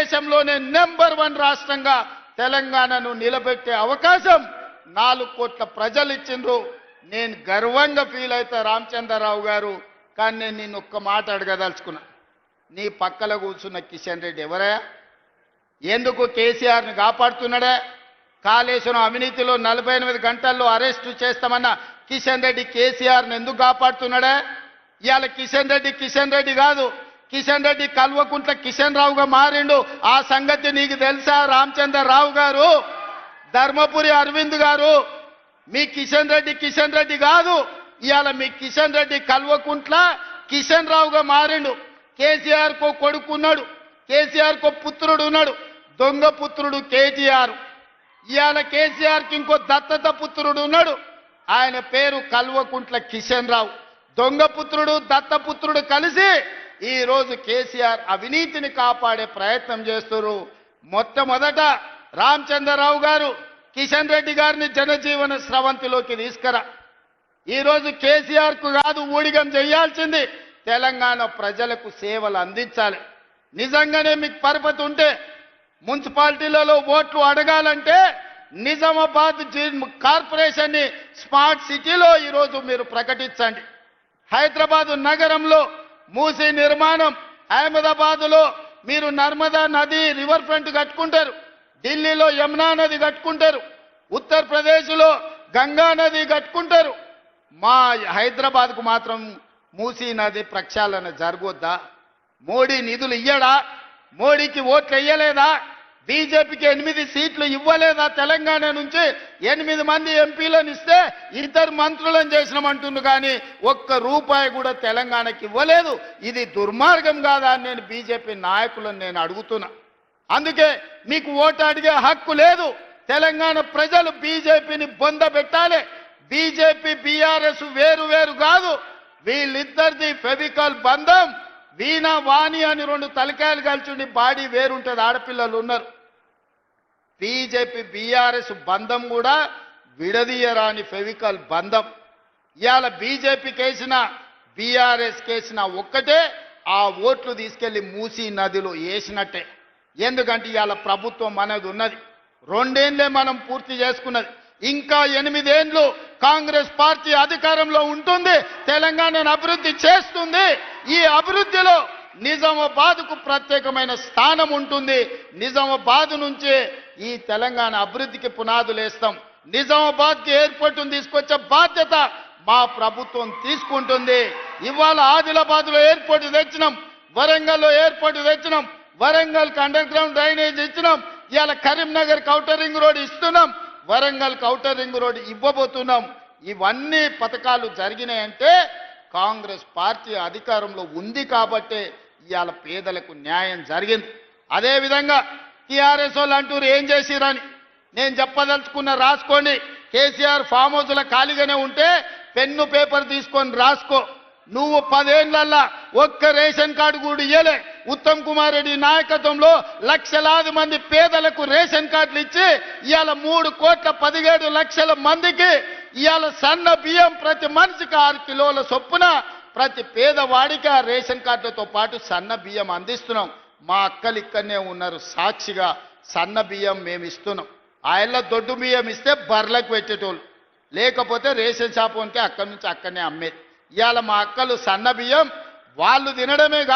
దేశంలోనే నెంబర్ 1 రాష్ట్రంగా తెలంగాణను నిలబెట్టే అవకాశం 4 కోట్ల ప్రజలు ఇచ్చిండ్రు. నేను గర్వంగా ఫీల్ అవుతా రామచంద్రరావు గారు. కానీ నేను నిన్ను ఒక్క మాట అడగదలుచుకున్నా. నీ పక్కల కూర్చున్న కిషన్ రెడ్డి ఎవరయ్యా? ఎందుకు కేసీఆర్ని కాపాడుతున్నాడే? కాళేశ్వరం అవినీతిలో 48 గంటల్లో అరెస్టు చేస్తామన్న కిషన్ రెడ్డి కేసీఆర్ని ఎందుకు కాపాడుతున్నాడే? ఇవాళ కిషన్ రెడ్డి కాదు, కిషన్ రెడ్డి కల్వకుంట్ల కిషన్ రావుగా మారిండు. ఆ సంగతి నీకు తెలుసా రామచంద్రరావు గారు? ధర్మపురి అరవింద్ గారు, మీ కిషన్ రెడ్డి కాదు, ఇవాళ మీ కిషన్ రెడ్డి కల్వకుంట్ల కిషన్ రావుగా మారిండు. కేసీఆర్ కో కొడుకున్నాడు, కేసీఆర్ కో పుత్రుడు ఉన్నాడు, దొంగ పుత్రుడు కేటీఆర్. ఇవాళ కేసీఆర్కి ఇంకో దత్తత పుత్రుడు ఉన్నాడు, ఆయన పేరు కల్వకుంట్ల కిషన్ రావు. దొంగ పుత్రుడు దత్తపుత్రుడు కలిసి ఈ రోజు కేసీఆర్ అవినీతిని కాపాడే ప్రయత్నం చేస్తున్నారు. మొట్టమొదట రామచంద్రరావు గారు కిషన్ రెడ్డి గారిని జనజీవన స్రవంతిలోకి తీసుకురా. ఈరోజు కేసీఆర్కు కాదు ఊడిగం చేయాల్సింది, తెలంగాణ ప్రజలకు సేవలు అందించాలి. నిజంగానే మీకు పరపతి ఉంటే మున్సిపాలిటీలలో ఓట్లు అడగాలంటే నిజామాబాద్ కార్పొరేషన్ని స్మార్ట్ సిటీలో ఈరోజు మీరు ప్రకటించండి. హైదరాబాద్ నగరంలో మూసీ నిర్మాణం, అహ్మదాబాద్లో మీరు నర్మదా నది రివర్ ఫ్రంట్ కట్టుకుంటారు, ఢిల్లీలో యమునా నది కట్టుకుంటారు, ఉత్తరప్రదేశ్లో గంగా నది కట్టుకుంటారు. మా హైదరాబాద్కు మాత్రం మూసీ నది ప్రక్షాళన జరగొద్దా? మోడీ నిధులు ఇయ్యడా? మోడీకి ఓట్లు ఇయ్యలేదా? బీజేపీకి 8 సీట్లు ఇవ్వలేదా? తెలంగాణ నుంచి 8 మంది ఎంపీలను ఇస్తే 2 మంత్రులను చేసినామంటుండు, కానీ ₹1 కూడా తెలంగాణకి ఇవ్వలేదు. ఇది దుర్మార్గం కాదా అని నేను బీజేపీ నాయకులను నేను అడుగుతున్నా. అందుకే మీకు ఓటు అడిగే హక్కు లేదు. తెలంగాణ ప్రజలు బీజేపీని బొందబెట్టాలి. బీజేపీ బీఆర్ఎస్ వేరు వేరు కాదు, వీళ్ళిద్దరిది ఫెవికల్ బంధం. వీణ వాణి అని 2 తలకాయలు కలిసి బాడీ వేరుంటుంది, ఆడపిల్లలు ఉన్నారు. బీజేపీ బీఆర్ఎస్ బంధం కూడా విడదీయరాని ఫెవికల్ బంధం. ఇవాళ బీజేపీ కేసిన బీఆర్ఎస్ కేసిన ఒక్కటే, ఆ ఓట్లు తీసుకెళ్లి మూసీ నదిలో వేసినట్టే. ఎందుకంటే ఇవాళ ప్రభుత్వం అనేది ఉన్నది, 2 ఏళ్లే మనం పూర్తి చేసుకున్నది. ఇంకా 8 ఏళ్ళు కాంగ్రెస్ పార్టీ అధికారంలో ఉంటుంది, తెలంగాణను అభివృద్ధి చేస్తుంది. ఈ అభివృద్ధిలో నిజామాబాద్కు ప్రత్యేకమైన స్థానం ఉంటుంది. నిజామాబాద్ నుంచే ఈ తెలంగాణ అభివృద్ధికి పునాదులు వేస్తాం. నిజామాబాద్కి ఎయిర్పోర్టును తీసుకొచ్చే బాధ్యత మా ప్రభుత్వం తీసుకుంటుంది. ఇవాళ ఆదిలాబాద్లో ఎయిర్పోర్టు తెచ్చినాం, వరంగల్లో ఎయిర్పోర్టు తెచ్చినాం, వరంగల్కి అండర్ గ్రౌండ్ డ్రైనేజ్ ఇచ్చినాం. ఇవాళ కరీంనగర్ ఔటర్ రింగ్ రోడ్ ఇస్తున్నాం, వరంగల్ ఔటర్ రింగ్ రోడ్ ఇవ్వబోతున్నాం. ఇవన్నీ పథకాలు జరిగినాయంటే కాంగ్రెస్ పార్టీ అధికారంలో ఉంది కాబట్టే ఇవాళ పేదలకు న్యాయం జరిగింది. అదేవిధంగా టీఆర్ఎస్ వాళ్ళు అంటూరు ఏం చేసిరని నేను చెప్పదలుచుకున్న, రాసుకోండి. కేసీఆర్ ఫామ్ హౌస్లో ఖాళీగానే ఉంటే పెన్ను పేపర్ తీసుకొని రాసుకో. నువ్వు 10 ఏళ్లల్లా ఒక్క రేషన్ కార్డు కూడా ఇయ్యలే. ఉత్తమ్ కుమార్ రెడ్డి నాయకత్వంలో లక్షలాది మంది పేదలకు రేషన్ కార్డులు ఇచ్చి ఇవాళ 3,17,00,000 మందికి ఇవాళ సన్న బియ్యం ప్రతి మనిషికి 6 కిలోల చొప్పున ప్రతి పేదవాడికి ఆ రేషన్ కార్డులతో పాటు సన్న బియ్యం అందిస్తున్నాం. మా అక్కలు ఇక్కడనే ఉన్నారు సాక్షిగా, సన్న బియ్యం మేము ఇస్తున్నాం. ఆయల్ల దొడ్డు బియ్యం ఇస్తే బర్లకు పెట్టేటోళ్ళు, లేకపోతే రేషన్ షాప్ ఉంటే అక్కడి నుంచి అక్కడనే అమ్మేది. ఇవాళ మా అక్కలు సన్న బియ్యం వాళ్ళు తినడమే కాదు,